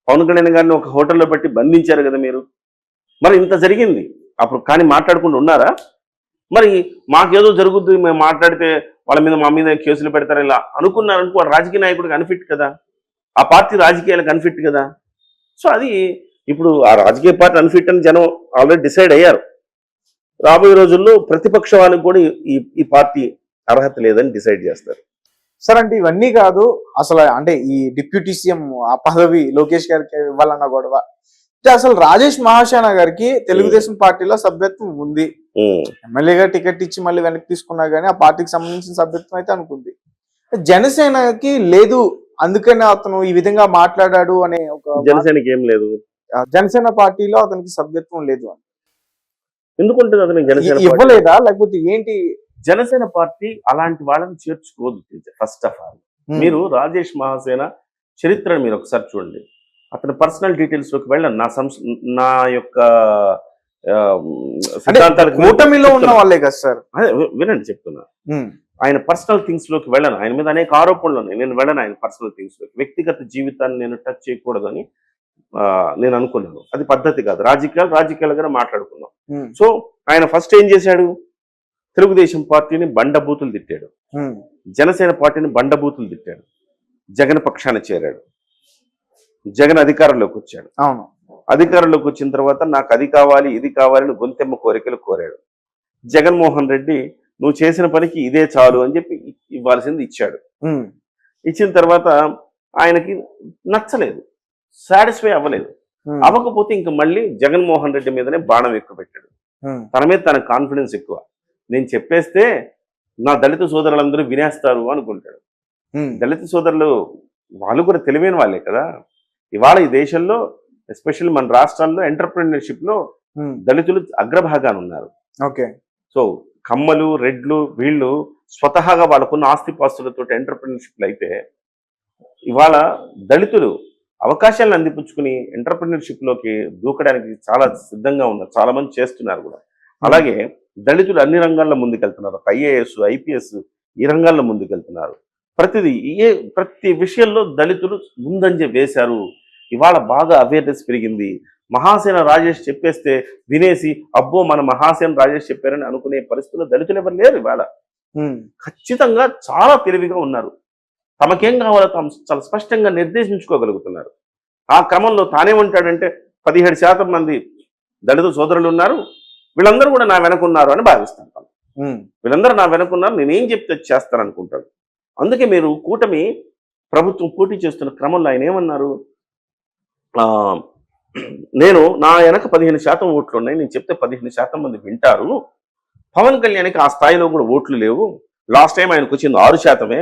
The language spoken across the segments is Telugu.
పవన్ కళ్యాణ్ గారిని ఒక హోటల్లో పెట్టి బంధించారు కదా మీరు. మరి ఇంత జరిగింది అప్పుడు, కానీ మాట్లాడకుండా ఉన్నారా? మరి మాకేదో జరుగుద్ది, మేము మాట్లాడితే వాళ్ళ మీద మా మీద కేసులు పెడతారు ఇలా అనుకున్నారనుకో, వాడు రాజకీయ నాయకుడికి అన్ఫిట్ కదా, ఆ పార్టీ రాజకీయాలకు అన్ఫిట్ కదా. సో అది ఇప్పుడు ఆ రాజకీయ పార్టీ అన్ఫిట్ అని జనం ఆల్రెడీ డిసైడ్ అయ్యారు. రాబోయే రోజుల్లో ప్రతిపక్ష వాళ్ళకి కూడా ఈ పార్టీ అర్హత లేదని డిసైడ్ చేస్తారు. సార్ అంటే ఇవన్నీ కాదు అసలు, అంటే ఈ డిప్యూటీ సీఎం ఆ పదవి లోకేష్ గారికి ఇవ్వాలన్న గొడవ, అసలు రాజేష్ మహాసేన గారికి తెలుగుదేశం పార్టీలో సభ్యత్వం ఉంది, ఎమ్మెల్యేగా టికెట్ ఇచ్చి మళ్ళీ వెనక్కి తీసుకున్నా గానీ ఆ పార్టీకి సంబంధించిన సభ్యత్వం అయితే అనుకుంది. జనసేనకి లేదు, అందుకనే అతను ఈ విధంగా మాట్లాడాడు అనే ఒక, జనసేనకి ఏం లేదు, జనసేన పార్టీలో అతనికి సభ్యత్వం లేదు అని ఎందుకుంటుంది అతనికి? జనసేన ఇవ్వలేదా లేకపోతే ఏంటి? జనసేన పార్టీ అలాంటి వాళ్ళని చేర్చుకోదు. ఫస్ట్ ఆఫ్ ఆల్ మీరు రాజేష్ మహాసేన చరిత్రను మీరు ఒకసారి చూడండి. అతని పర్సనల్ డీటెయిల్స్ లోకి వెళ్ళండి. నా యొక్క సిద్ధాంతాలకు కూటమిలో ఉన్న వాళ్ళే కదా సార్. అదే వినండి చెప్తున్నా. ఆయన పర్సనల్ థింగ్స్ లోకి వెళ్ళను. ఆయన మీద అనేక ఆరోపణలు ఉన్నాయి, నేను వెళ్ళను ఆయన పర్సనల్ థింగ్స్ లోకి. వ్యక్తిగత జీవితాన్ని నేను టచ్ చేయకూడదు అని నేను అనుకున్నాను. అది పద్ధతి కాదు. రాజకీయాలుగా మాట్లాడుకున్నాం. సో ఆయన ఫస్ట్ ఏం చేశాడు? తెలుగుదేశం పార్టీని బండబూతులు తిట్టాడు, జనసేన పార్టీని బండబూతులు తిట్టాడు, జగన్ పక్షాన చేరాడు, జగన్ అధికారంలోకి వచ్చాడు. అవును, అధికారంలోకి వచ్చిన తర్వాత నాకు అది కావాలి ఇది కావాలని గొంతెమ్మ కోరికలు కోరాడు. జగన్మోహన్ రెడ్డి నువ్వు చేసిన పనికి ఇదే చాలు అని చెప్పి ఇవ్వాల్సింది ఇచ్చాడు. ఇచ్చిన తర్వాత ఆయనకి నచ్చలేదు, సాటిస్ఫై అవ్వలేదు. అవ్వకపోతే ఇంక మళ్ళీ జగన్మోహన్ రెడ్డి మీదనే బాణం ఎక్కువ పెట్టాడు. తన మీద తన కాన్ఫిడెన్స్ ఎక్కువ. నేను చెప్పేస్తే నా దళిత సోదరులందరూ వినేస్తారు అనుకుంటాడు. దళిత సోదరులు వాళ్ళు కూడా తెలివైన వాళ్ళే కదా. ఇవాళ ఈ దేశంలో ఎస్పెషల్లీ మన రాష్ట్రాల్లో ఎంటర్‌ప్రెన్యూర్‌షిప్ లో దళితులు అగ్రభాగాన ఉన్నారు. ఓకే. సో కమ్మలు, రెడ్లు వీళ్ళు స్వతహాగా వాళ్ళకున్న ఆస్తిపాస్తులతో ఎంటర్‌ప్రెన్యూర్‌షిప్లు అయితే, ఇవాళ దళితులు అవకాశాలను అందిపుచ్చుకుని ఎంటర్‌ప్రెన్యూర్‌షిప్ లోకి దూకడానికి చాలా సిద్ధంగా ఉన్నారు. చాలా మంది చేస్తున్నారు కూడా. అలాగే దళితులు అన్ని రంగాల్లో ముందుకెళ్తున్నారు. ఐఏఎస్, ఐపీఎస్ ఈ రంగాల్లో ముందుకెళ్తున్నారు. ప్రతి విషయంలో దళితులు ముందంజ వేశారు. ఇవాళ బాగా అవేర్నెస్ పెరిగింది. మహాసేన రాజేష్ చెప్పేస్తే వినేసి అబ్బో మన మహాసేన రాజేష్ చెప్పారని అనుకునే పరిస్థితుల్లో దళితులు ఎవరు లేరు. ఇవాళ ఖచ్చితంగా చాలా తెలివిగా ఉన్నారు. తమకేం కావాలో తాము చాలా స్పష్టంగా నిర్దేశించుకోగలుగుతున్నారు. ఆ క్రమంలో తానేమంటాడంటే 17% మంది దళిత సోదరులు ఉన్నారు, వీళ్ళందరూ కూడా నా వెనకున్నారు అని భావిస్తాను. వీళ్ళందరూ నా వెనకున్నారు, నేనేం చెప్తే చేస్తాను అనుకుంటాడు. అందుకే మీరు కూటమి ప్రభుత్వం పోటీ చేస్తున్న క్రమంలో ఆయన ఏమన్నారు? నేను నా వెనక 15% ఓట్లు ఉన్నాయి, నేను చెప్తే 15% మంది వింటారు. పవన్ కళ్యాణ్కి ఆ స్థాయిలో కూడా ఓట్లు లేవు. లాస్ట్ టైం ఆయనకు వచ్చింది 6%.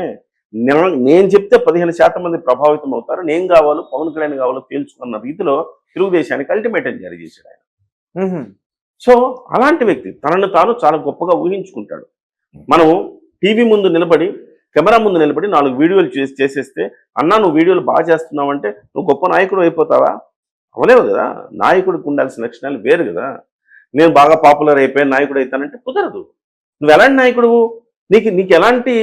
నేను చెప్తే 15% మంది ప్రభావితం అవుతారు. నేను కావాలో పవన్ కళ్యాణ్ కావాలో తేల్చుకున్న రీతిలో తెలుగుదేశానికి అల్టిమేటం జారీ చేశాడు ఆయన. సో అలాంటి వ్యక్తి తనను తాను చాలా గొప్పగా ఊహించుకుంటాడు. మనం టీవీ ముందు నిలబడి, కెమెరా ముందు నిలబడి 4 వీడియోలు చేసేస్తే, అన్నా నువ్వు వీడియోలు బాగా చేస్తున్నావంటే నువ్వు గొప్ప నాయకుడు అయిపోతావా? అవలేవు కదా. నాయకుడికి ఉండాల్సిన లక్షణాలు వేరు కదా. నేను బాగా పాపులర్ అయిపోయి నాయకుడు అవుతానంటే కుదరదు. నువ్వు ఎలాంటి నాయకుడు? నీకు ఎలాంటి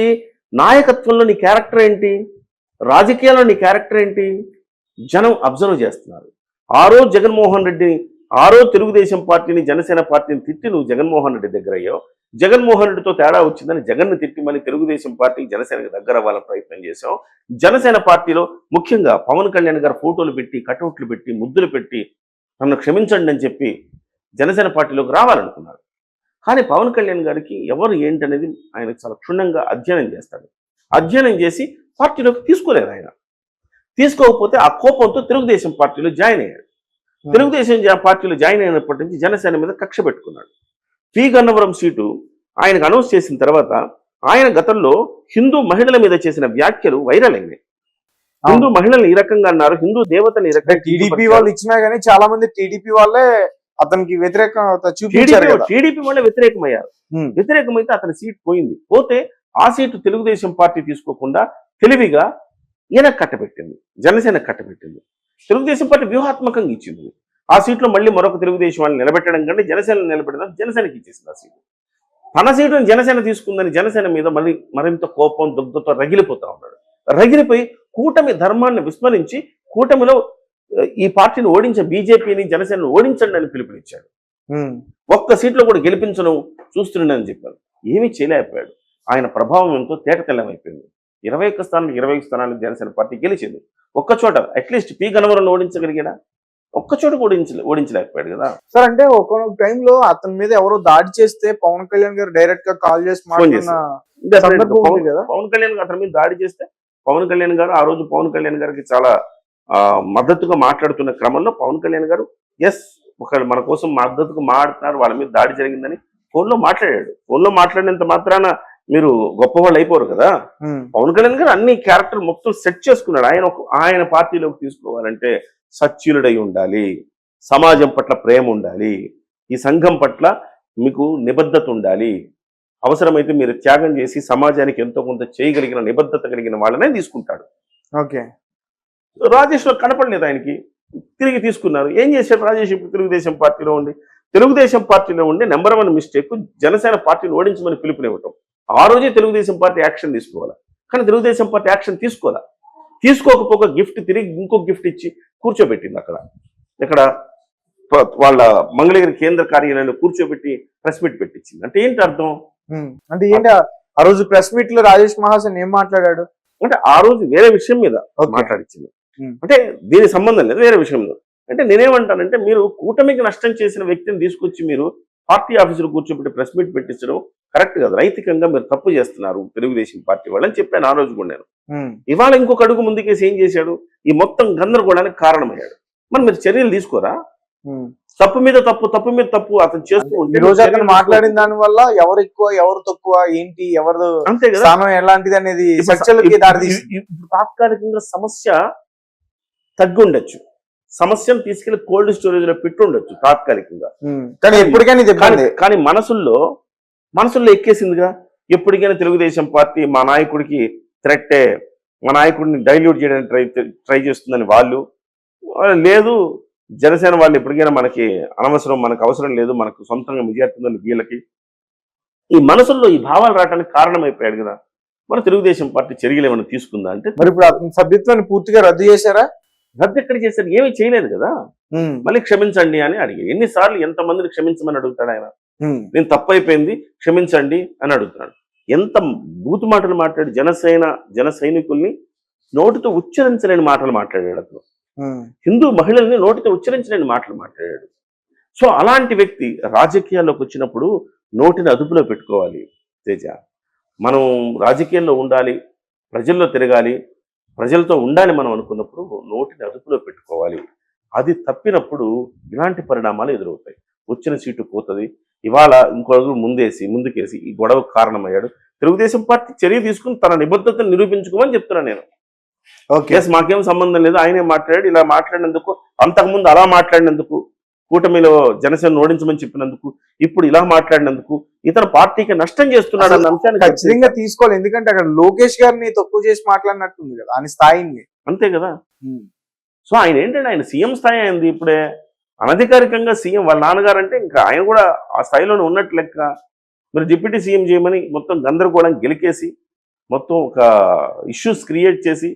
నాయకత్వంలో నీ క్యారెక్టర్ ఏంటి? రాజకీయాల్లో నీ క్యారెక్టర్ ఏంటి? జనం అబ్జర్వ్ చేస్తున్నారు. ఆ రోజు జగన్మోహన్ రెడ్డిని, ఆ రోజు తెలుగుదేశం పార్టీని, జనసేన పార్టీని తిట్టి నువ్వు జగన్మోహన్ రెడ్డి దగ్గర అయ్యావు. జగన్మోహన్ రెడ్డితో తేడా వచ్చిందని జగన్ను తిట్టి మళ్ళీ తెలుగుదేశం పార్టీ జనసేనకి దగ్గర అవ్వాలని ప్రయత్నం చేశావు. జనసేన పార్టీలో ముఖ్యంగా పవన్ కళ్యాణ్ గారు ఫోటోలు పెట్టి, కటౌట్లు పెట్టి, ముద్దులు పెట్టి నన్ను క్షమించండి అని చెప్పి జనసేన పార్టీలోకి రావాలనుకున్నారు. కానీ పవన్ కళ్యాణ్ గారికి ఎవరు ఏంటనేది ఆయన చాలా క్షుణ్ణంగా అధ్యయనం చేస్తాడు. అధ్యయనం చేసి పార్టీలోకి తీసుకోలేరు. ఆయన తీసుకోకపోతే ఆ కోపంతో తెలుగుదేశం పార్టీలో జాయిన్ అయ్యాడు. తెలుగుదేశం పార్టీలో జాయిన్ అయినప్పటి నుంచి జనసేన మీద కక్ష పెట్టుకున్నాడు. పి గన్నవరం సీటు ఆయనకు అనౌన్స్ చేసిన తర్వాత ఆయన గతంలో హిందూ మహిళల మీద చేసిన వ్యాఖ్యలు వైరల్ అయినాయి. హిందూ మహిళలు ఈ రకంగా అన్నారు, హిందూ దేవతలు ఈ రకంగా. టీడీపీ వాళ్ళు ఇచ్చినా గానీ చాలా మంది టీడీపీ వాళ్ళే అతనికి వ్యతిరేకత చూపించారు. టీడీపీ వాళ్ళే వ్యతిరేకమయ్యారు. వ్యతిరేకమైతే అతని సీట్ పోయింది. పోతే ఆ సీటు తెలుగుదేశం పార్టీ తీసుకోకుండా తెలివిగా ఈయనకు కట్టబెట్టింది, జనసేన కట్టబెట్టింది. తెలుగుదేశం పార్టీ వ్యూహాత్మకంగా ఇచ్చింది. ఆ సీట్లో మళ్ళీ మరొక తెలుగుదేశం వాళ్ళని నిలబెట్టడం కంటే జనసేన నిలబెట్టడం, జనసేనకి ఇచ్చేసింది ఆ సీటు. తన సీటుని జనసేన తీసుకుందని జనసేన మీద మరింత కోపం, దుగ్ధతో రగిలిపోతా ఉన్నాడు. రగిలిపోయి కూటమి ధర్మాన్ని విస్మరించి కూటమిలో ఈ పార్టీని ఓడించే బీజేపీని జనసేనను ఓడించండి అని పిలుపునిచ్చాడు. ఒక్క సీట్లో కూడా గెలిపించను చూస్తున్నానని చెప్పారు. ఏమీ చేయలేకపోయాడు. ఆయన ప్రభావం ఎంతో తేటతెల్లమైపోయింది. 21 స్థానాలు 21 స్థానాలు జనసేన పార్టీ గెలిచింది. ఒక్కచోట అట్లీస్ట్ పి గన్నవరంలో ఓడించగలిగాడా? ఒక్కచోట కూడా ఓడించలేకపోయాడు కదా సార్. అంటే ఒక టైంలో అతని మీద ఎవరో దాడి చేస్తే పవన్ కళ్యాణ్ గారు డైరెక్ట్ గా కాల్ చేసి మాట్లాడిన సందర్భం ఉంది కదా. పవన్ కళ్యాణ్ గారు అతని మీద దాడి చేస్తే పవన్ కళ్యాణ్ గారు ఆ రోజు పవన్ కళ్యాణ్ గారికి చాలా మద్దతుగా మాట్లాడుతున్న క్రమంలో పవన్ కళ్యాణ్ గారు ఎస్ ఒకళ్ళు మన కోసం మద్దతుగా మాట్లాడుతున్నారు, వాళ్ళ మీద దాడి జరిగిందని ఫోన్లో మాట్లాడాడు. ఫోన్లో మాట్లాడినంత మాత్రాన మీరు గొప్పవాళ్ళు అయిపోరు కదా. పవన్ కళ్యాణ్ గారు అన్ని క్యారెక్టర్ మొత్తం సెట్ చేసుకున్నాడు. ఆయన పార్టీలోకి తీసుకోవాలంటే సచ్యులుడై ఉండాలి, సమాజం పట్ల ప్రేమ ఉండాలి, ఈ సంఘం పట్ల మీకు నిబద్ధత ఉండాలి, అవసరమైతే మీరు త్యాగం చేసి సమాజానికి ఎంతో కొంత చేయగలిగిన నిబద్ధత కలిగిన వాళ్ళనే తీసుకుంటాడు. ఓకే. రాజేష్ కనపడలేదు ఆయనకి, తిరిగి తీసుకున్నారు. ఏం చేశాడు రాజేష్? ఇప్పుడు తెలుగుదేశం పార్టీలో ఉండి నెంబర్ 1 మిస్టేక్ జనసేన పార్టీని ఓడించమని పిలుపునివ్వటం. ఆ రోజే తెలుగుదేశం పార్టీ యాక్షన్ తీసుకోవాలి. కానీ తెలుగుదేశం పార్టీ యాక్షన్ తీసుకోకపోక గిఫ్ట్ తిరిగి ఇంకొక గిఫ్ట్ ఇచ్చి కూర్చోబెట్టింది ఇక్కడ వాళ్ళ మంగళగిరి కేంద్ర కార్యాలయంలో కూర్చోబెట్టి ప్రెస్ మీట్ పెట్టించింది. అంటే ఏంటి అర్థం? అంటే ఏంటి ఆ రోజు ప్రెస్ మీట్ లో రాజేష్ మహాసేన్ ఏం మాట్లాడాడు అంటే ఆ రోజు వేరే విషయం మీద మాట్లాడించింది. అంటే దీనికి సంబంధం లేదు, వేరే విషయం మీద. అంటే నేనేమంటానంటే మీరు కూటమికి నష్టం చేసిన వ్యక్తిని తీసుకొచ్చి మీరు పార్టీ ఆఫీసులో కూర్చోబెట్టి ప్రెస్ మీట్ పెట్టించడం కరెక్ట్ కాదు. నైతికంగా మీరు తప్పు చేస్తున్నారు తెలుగుదేశం పార్టీ వాళ్ళని చెప్పాను ఆ రోజు కూడా నేను. ఇవాళ ఇంకొక అడుగు ముందుకేసి ఏం చేశాడు? ఈ మొత్తం గందరగోళానికి కారణమయ్యాడు. మరి మీరు చర్యలు తీసుకోరా? తప్పు మీద తప్పు అతను చేస్తూ ఉంటే మాట్లాడిన దాని వల్ల ఎవరు ఎక్కువ ఎవరు తక్కువ ఏంటి ఎవరు అంతే కదా స్థానం ఎలాంటిది అనేది చర్చలకి తాత్కాలికంగా సమస్య తగ్గి ఉండొచ్చు, సమస్యను తీసుకెళ్లి కోల్డ్ స్టోరేజ్ లో పెట్టి ఉండొచ్చు తాత్కాలికంగా. కానీ ఎప్పటికైనా కానీ మనసుల్లో ఎక్కేసిందిగా. ఎప్పటికైనా తెలుగుదేశం పార్టీ మా నాయకుడికి థ్రెట్టే, మా నాయకుడిని డైల్యూట్ చేయడానికి ట్రై చేస్తుందని వాళ్ళు లేదు. జనసేన వాళ్ళు ఎప్పటికైనా మనకి అనవసరం, మనకు అవసరం లేదు, మనకు సొంతంగా మెజార్టీ ఉందని వీళ్ళకి ఈ మనసుల్లో ఈ భావాలు రావడానికి కారణమైపోయాడు కదా. మన తెలుగుదేశం పార్టీ చర్యలు ఏమైనా తీసుకుందా అంటే మరి ఇప్పుడు అతని సభ్యత్వాన్ని పూర్తిగా రద్దు చేశారా? రద్దు ఎక్కడ చేశారు? ఏమీ చేయలేదు కదా. మళ్ళీ క్షమించండి అని అడిగి ఎన్నిసార్లు ఎంతమందిని క్షమించమని అడుగుతాడు ఆయన? నేను తప్పైపోయింది క్షమించండి అని అడుగుతున్నాడు. ఎంత బూతు మాటలు మాట్లాడి జన సైనికుల్ని నోటితో ఉచ్చరించలేని మాటలు మాట్లాడాడు అతను. హిందూ మహిళల్ని నోటితో ఉచ్చరించలేని మాటలు మాట్లాడాడు. సో అలాంటి వ్యక్తి రాజకీయాల్లోకి వచ్చినప్పుడు నోటిని అదుపులో పెట్టుకోవాలి తేజ. మనం రాజకీయాల్లో ఉండాలి, ప్రజల్లో తిరగాలి, ప్రజలతో ఉండాలి మనం అనుకున్నప్పుడు నోటిని అదుపులో పెట్టుకోవాలి. అది తప్పినప్పుడు ఇలాంటి పరిణామాలు ఎదురవుతాయి. వచ్చిన సీటు పోతుంది. ఇవాళ ఇంకో రోజు ముందుకేసి ఈ గొడవకు కారణమయ్యాడు. తెలుగుదేశం పార్టీ చర్య తీసుకుని తన నిబద్ధతను నిరూపించుకోమని చెప్తున్నా నేను. కేసు మాకేం సంబంధం లేదు, ఆయనే మాట్లాడాడు. ఇలా మాట్లాడినందుకు, అంతకుముందు అలా మాట్లాడినందుకు, కూటమిలో జనసేన ఓడించమని చెప్పినందుకు, ఇప్పుడు ఇలా మాట్లాడినందుకు ఇతను పార్టీకి నష్టం చేస్తున్నాడు అన్న అంశాన్ని ఖచ్చితంగా తీసుకోవాలి. ఎందుకంటే అక్కడ లోకేష్ గారిని తక్కువ చేసి మాట్లాడినట్టుంది కదా ఆయన స్థాయిని. అంతే కదా. సో ఆయన ఏంటంటే ఆయన సీఎం స్థాయి అయింది. ఇప్పుడే అనధికారికంగా సీఎం వాళ్ళ నాన్నగారు అంటే ఇంకా ఆయన కూడా ఆ స్థాయిలోనే ఉన్నట్టు లెక్క. మీరు డిప్యూటీ సీఎం చేయమని మొత్తం గందరగోళం గెలికేసి మొత్తం ఒక ఇష్యూస్ క్రియేట్ చేసి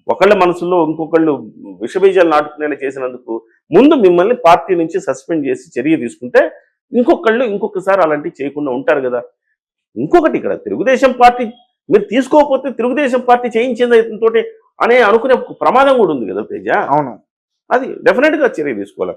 ఒకళ్ళ మనసులో ఇంకొకళ్ళు విషబీజాలు నాటుకునేలా చేసినందుకు ముందు మిమ్మల్ని పార్టీ నుంచి సస్పెండ్ చేసి చర్య తీసుకుంటే ఇంకొకసారి అలాంటివి చేయకుండా ఉంటారు కదా. ఇంకొకటి ఇక్కడ తెలుగుదేశం పార్టీ మీరు తీసుకోకపోతే తెలుగుదేశం పార్టీ చేయించింది తోటి అనుకునే ప్రమాదం కూడా ఉంది కదా తేజ. అవును, అది డెఫినెట్ గా చర్య తీసుకోవాలి.